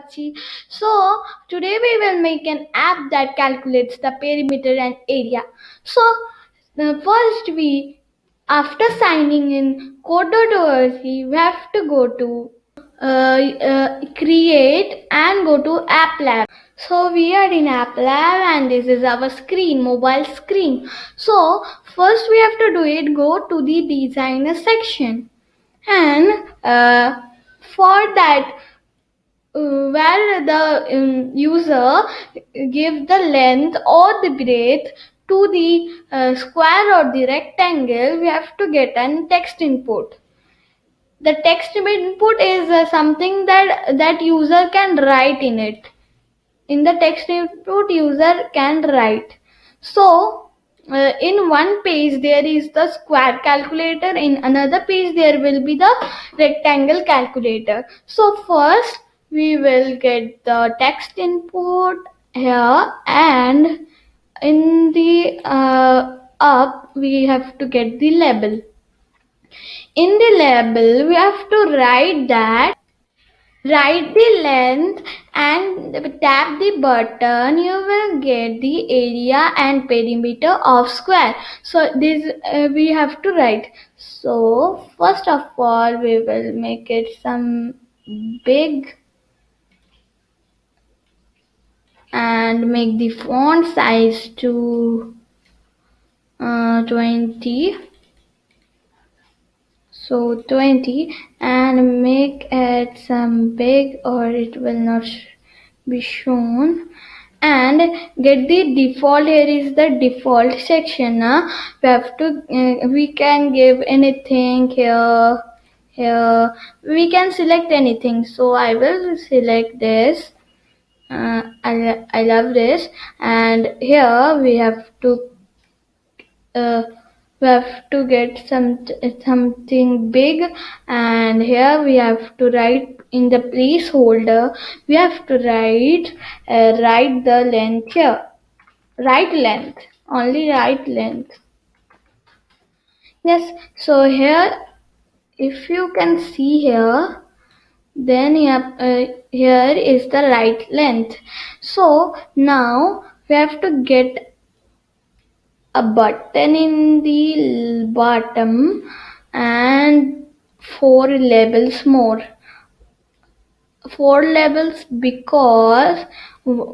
Sakshi. So today we will make an app that calculates the perimeter and area. So first we, after signing in code.org, we have to go to create and go to app lab. So we are in app lab and this is our screen, mobile screen. So first we have to do it, go to the designer section, and for that where the user give the length or the breadth to the square or the rectangle, we have to get an text input. The text input is something that user can write in it. In the text input, user can write. So in one page there is the square calculator, in another page there will be the rectangle calculator. So first we will get the text input here, and in the up we have to get the label. In the label we have to write the length and tap the button. You will get the area and perimeter of square. So this we have to write. So first of all we will make it some big and make the font size to 20. So 20, and make it some big or it will not be shown. And get the default. Here is the default section. We have to we can give anything here. We can select anything, so I will select this. I love this. And here we have to get something big, and here we have to write in the placeholder. We have to write the length here. Right length, only right length. Yes. So here, if you can see here, then here is the right length. So now we have to get a button in the bottom and 4 labels more. 4 labels because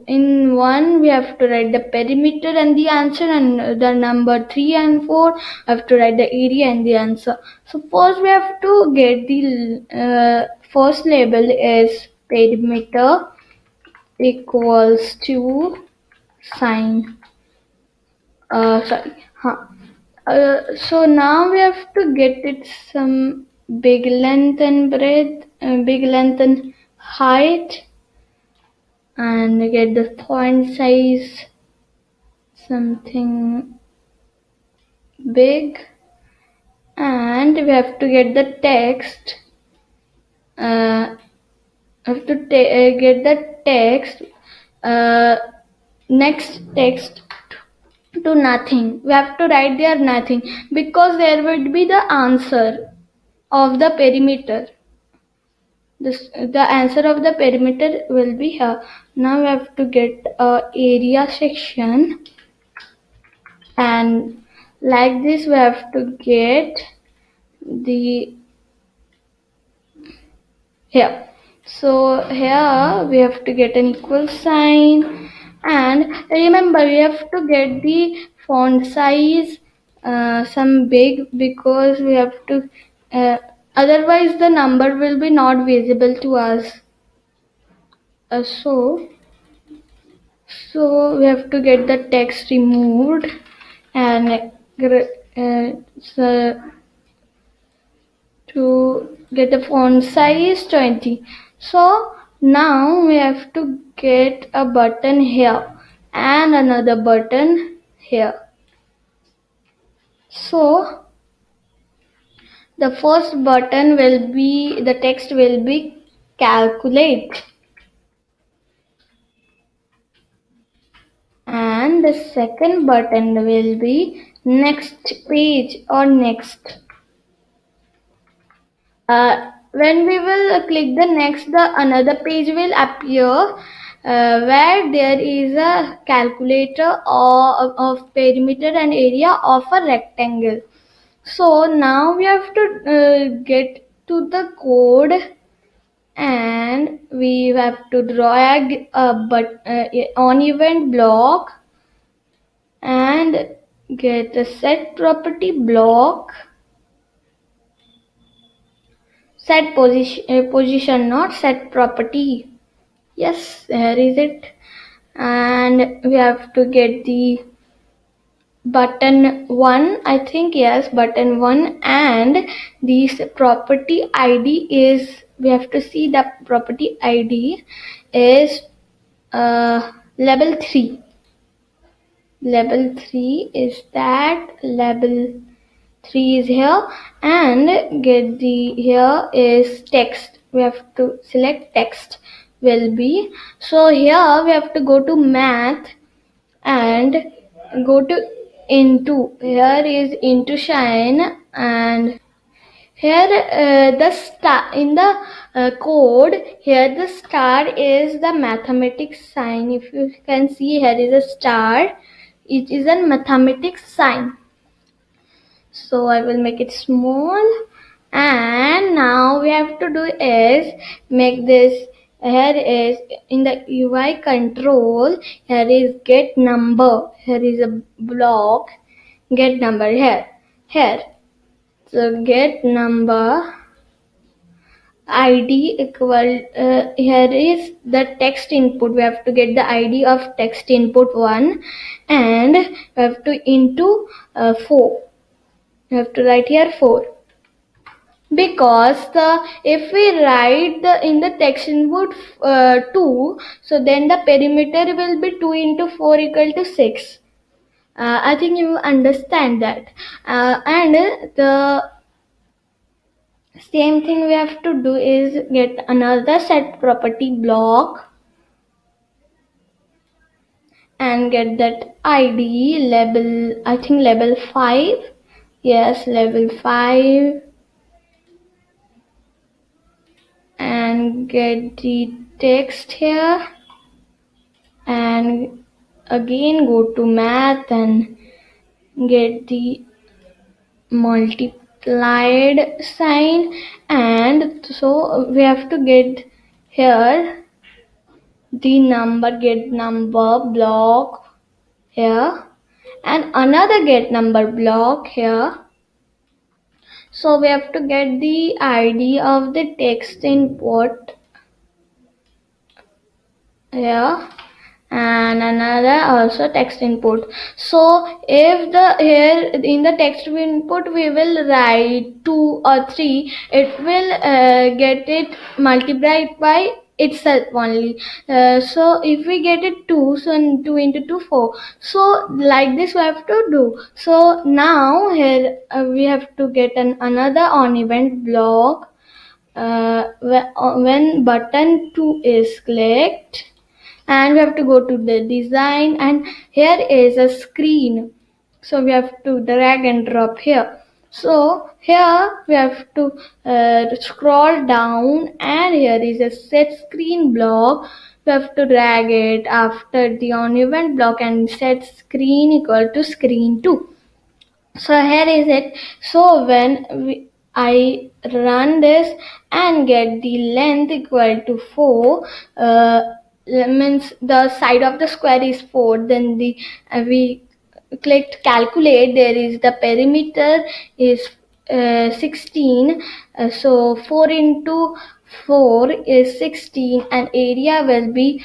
in one we have to write the perimeter and the answer, and the number 3 and 4 have to write the area and the answer. So first we have to get the first label is perimeter equals to sign. Sorry. So now we have to get it some big length and breadth, big length and height, and get the font size something big, and we have to get the text. Have to get the text. Next text to nothing. We have to write there nothing because there would be the answer of the perimeter. The answer of the perimeter will be here. Now we have to get a area section, and like this we have to get the here. So here we have to get an equal sign, and remember we have to get the font size some big because we have to otherwise the number will be not visible to us. So we have to get the text removed, and so to get the font size 20. So now we have to get a button here and another button here. So the first button will be, the text will be calculate, and the second button will be next page or next. When we will click the next, the another page will appear where there is a calculator of perimeter and area of a rectangle. So now we have to get to the code, and we have to drag on event block and get a set property block, set position, not set property. Yes, here is it. And we have to get the button 1, I think. Yes, button 1, and this property id is, we have to see the property id is level 3. Level 3 is that, level 3 is here. And get the, here is text, we have to select text will be. So here we have to go to math and go to into, here is into shine, and here the star in the code, here the star is the mathematics sign. If you can see, here is a star, it is a mathematics sign. So I will make it small, and now we have to do is make this, here is in the UI control, here is get number, here is a block, get number here. So get number id equal, here is the text input, we have to get the id of text input 1, and we have to into 4, you have to write here 4, because if we write the in the text input 2, so then the perimeter will be 2 into 4 equal to 6. I think you understand that. And the same thing we have to do is get another set property block and get that id level, I think level 5. Yes, level 5, and get the text here, and again go to math and get the multiplied sign, and so we have to get here the number, get number block here, and another get number block here. So we have to get the id of the text input here, and another also text input. So if the here in the text input we will write 2 or 3, it will get it multiplied by itself only. So if we get it 2, so 2 into 2 4, so like this we have to do. So now here we have to get another on event block when button 2 is clicked, and we have to go to the design, and here is a screen, so we have to drag and drop here. So here we have to scroll down, and here is a set screen block, we have to drag it after the on event block and set screen equal to screen 2. So here is it. So when I run this and get the length equal to 4, means the side of the square is 4, then the we clicked calculate, there is the perimeter is 16, so 4 into 4 is 16, and area will be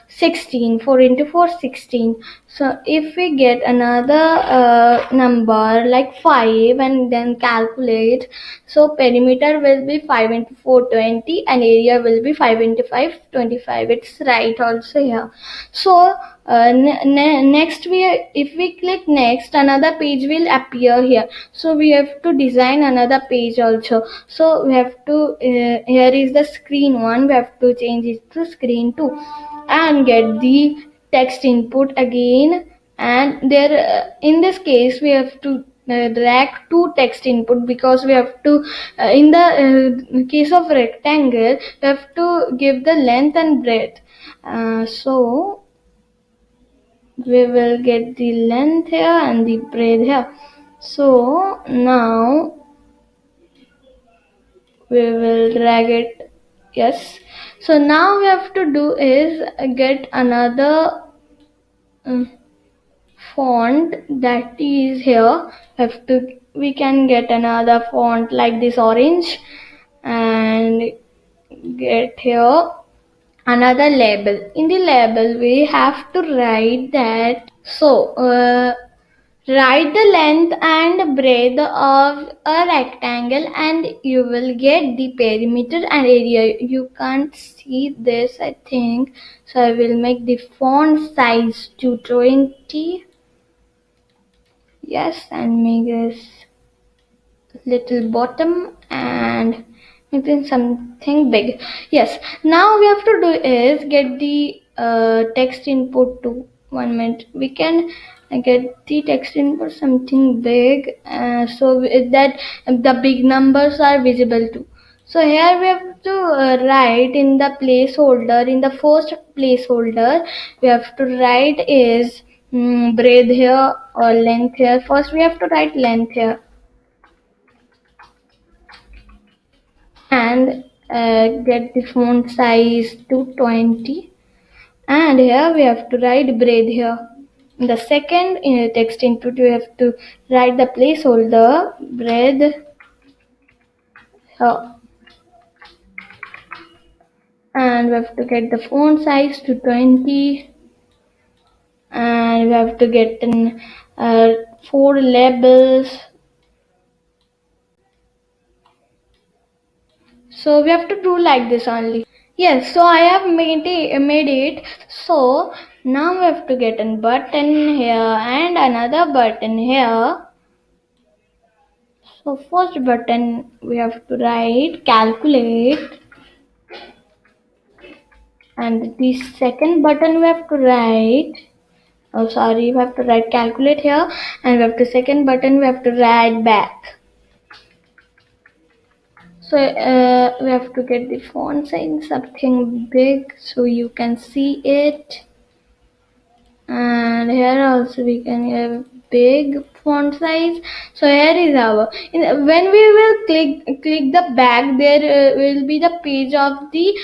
16, 4 into 4 16. So if we get another number like 5 and then calculate, so perimeter will be 5 into 4 20, and area will be 5 into 5 25. It's right also here. So next if we click next, another page will appear here, so we have to design another page also. So we have to here is the screen 1, we have to change it to screen 2, and get the text input again, and there in this case we have to drag two text input, because we have to in the case of rectangle we have to give the length and breadth. So we will get the length here and the breadth here. So now we will drag it. Yes, so now we have to do is get another font, that is here. We can get another font like this orange, and get here another label. In the label we have to write that. So write the length and breadth of a rectangle and you will get the perimeter and area. You can't see this, I think, so I will make the font size to 20. Yes, and make this little bottom and making something big. Yes, now we have to do is get the text input to 1 minute. We can get the text input something big, so that the big numbers are visible too. So here we have to write in the placeholder. In the first placeholder we have to write is breadth here or length here. First we have to write length here and get the font size to 20, and here we have to write breadth here. In the second text input we have to write the placeholder breadth here, and we have to get the font size to 20, and we have to get in 4 labels. So we have to do like this only. Yes, so I have made it. So now we have to get a button here and another button here. So first button we have to write calculate, and the second button we have to write, oh sorry, we have to write calculate here, and we have to second button we have to write back. So we have to get the font size something big so you can see it, and here also we can have big font size. So here is our, when we will click the back, there will be the page of the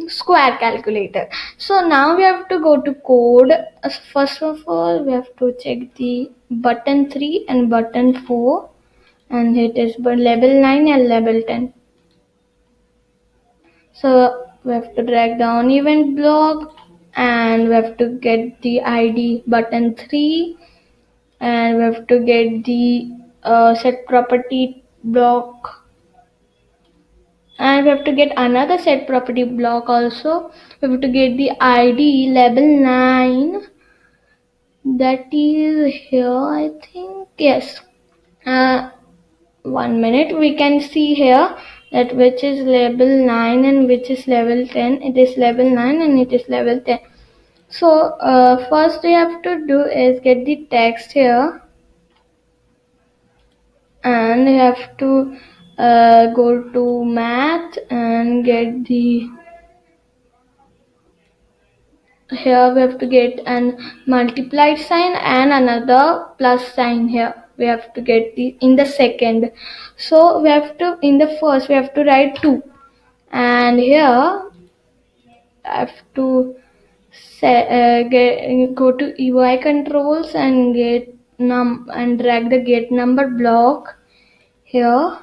square calculator. So now we have to go to code. First of all we have to check the button 3 and button 4, and it is level 9 and level 10. So we have to drag down event block, and we have to get the ID button 3, and we have to get the set property block, and we have to get another set property block also. We have to get the ID level 9, that is here I think. Yes, 1 minute, we can see here that which is level 9 and which is level 10. It is level 9 and it is level 10. So first we have to do is get the text here, and we have to go to math and get the, here we have to get an multiplied sign and another plus sign. Here we have to get the in the second. So we have to, in the first we have to write 2, and here I have to go to UI controls and get and drag the get number block here,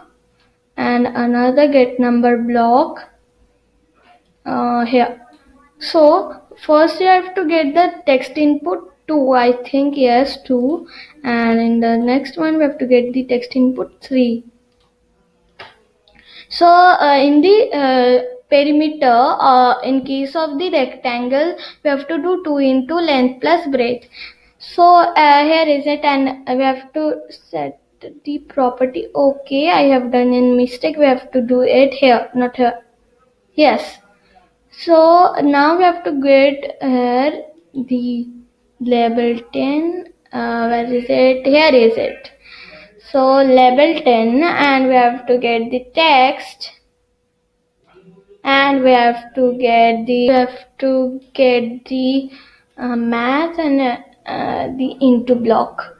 and another get number block here. So first you have to get the text input 2, I think. Yes, 2, and in the next one we have to get the text input 3. So in the perimeter, in case of the rectangle, we have to do 2 into length plus breadth. So here is it, and we have to set the property. Okay, I have done a mistake. We have to do it here, not here. Yes. So now we have to get the label 10 where is it? Here is it. So label 10, and we have to get the text, and we have to get the math and the into block.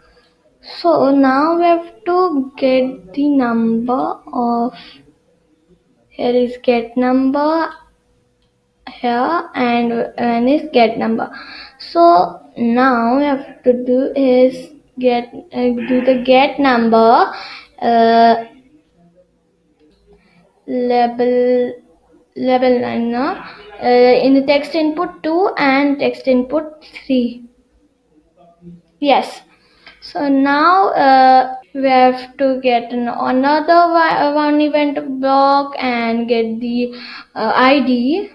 So now we have to get the number of, here is get number here, and one is get number. So now we have to do is do the get number label 9 now, in the text input 2 and text input 3. Yes. So now we have to get another one event block and get the ID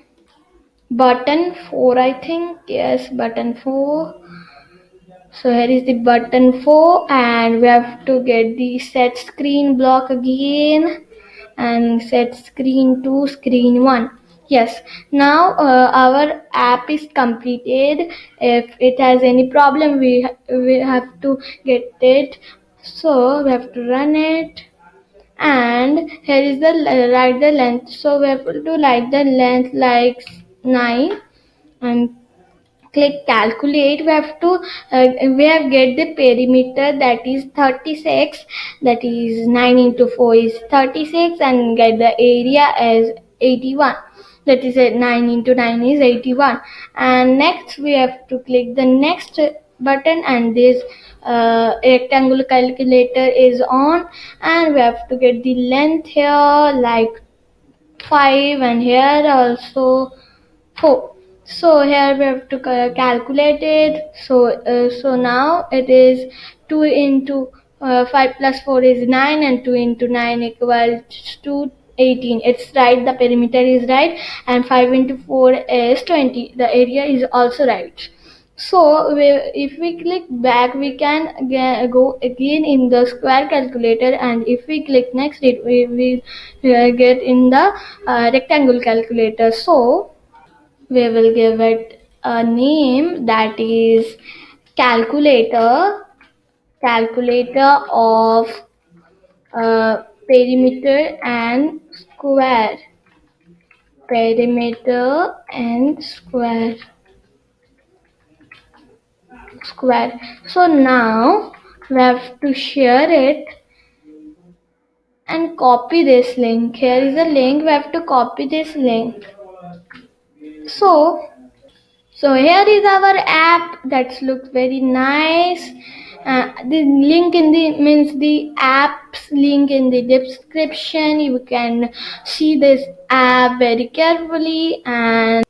button 4, I think. Yes, button 4. So here is the button 4, and we have to get the set screen block again, and set screen to screen 1. Yes, now our app is completed. If it has any problem, we have to get it. So we have to run it, and here is the write the length. So we have to write the length like 9, and click calculate. We have to get the perimeter, that is 36, that is 9 into 4 is 36, and get the area as 81, that is 9 into 9 is 81. And next we have to click the next button, and this rectangle calculator is on, and we have to get the length here like 5, and here also 4. So here we have to calculate it. So now it is 2 into 5 plus 4 is 9, and 2 into 9 equals to 18. It's right, the perimeter is right, and 5 into 4 is 20. The area is also right. So if we click back, we can go again in the square calculator, and if we click next, we will get in the rectangle calculator. So we will give it a name, that is calculator of perimeter and square. Perimeter and square. So now we have to share it and copy this link. Here is a link. We have to copy this link. So here is our app that looks very nice. The link in the means the app's link in the description. You can see this app very carefully, and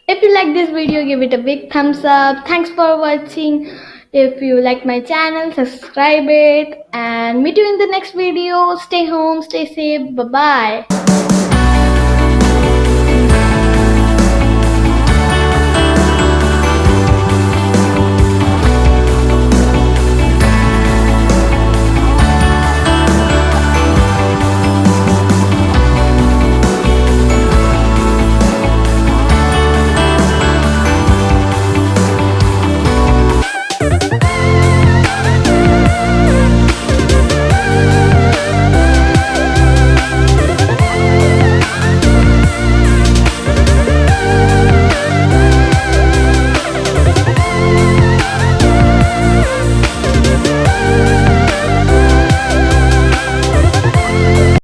if you like this video, give it a big thumbs up. Thanks for watching. If you like my channel, subscribe it, and meet you in the next video. Stay home, stay safe. Bye bye.